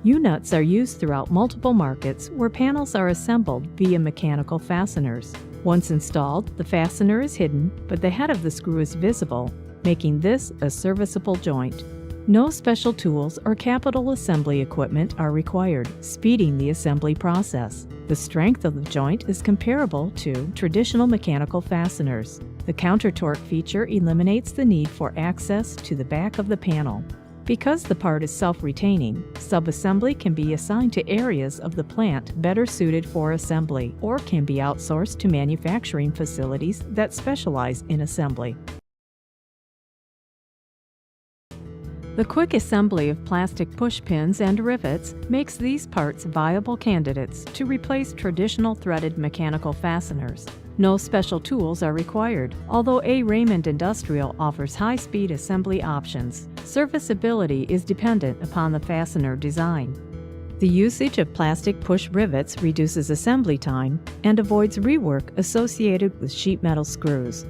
U-nuts are used throughout multiple markets where panels are assembled via mechanical fasteners. Once installed, the fastener is hidden, but the head of the screw is visible, making this a serviceable joint. No special tools or capital assembly equipment are required, speeding the assembly process. The strength of the joint is comparable to traditional mechanical fasteners. The counter-torque feature eliminates the need for access to the back of the panel. Because the part is self-retaining, sub-assembly can be assigned to areas of the plant better suited for assembly, or can be outsourced to manufacturing facilities that specialize in assembly. The quick assembly of plastic push pins and rivets makes these parts viable candidates to replace traditional threaded mechanical fasteners. No special tools are required, although A. Raymond Industrial offers high-speed assembly options. Serviceability is dependent upon the fastener design. The usage of plastic push rivets reduces assembly time and avoids rework associated with sheet metal screws.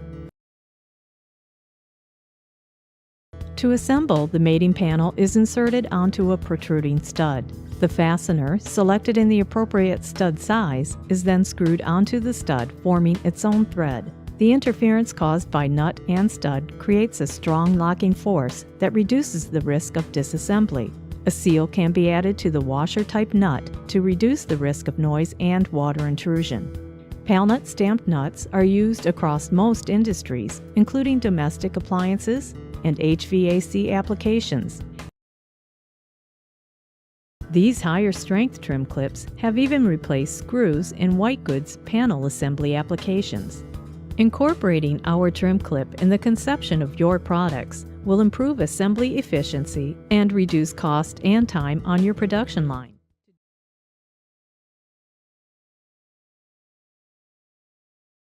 To assemble, the mating panel is inserted onto a protruding stud. The fastener, selected in the appropriate stud size, is then screwed onto the stud, forming its own thread. The interference caused by nut and stud creates a strong locking force that reduces the risk of disassembly. A seal can be added to the washer-type nut to reduce the risk of noise and water intrusion. Palnut stamped nuts are used across most industries, including domestic appliances and HVAC applications. These higher-strength trim clips have even replaced screws in white goods panel assembly applications. Incorporating our trim clip in the conception of your products will improve assembly efficiency and reduce cost and time on your production line.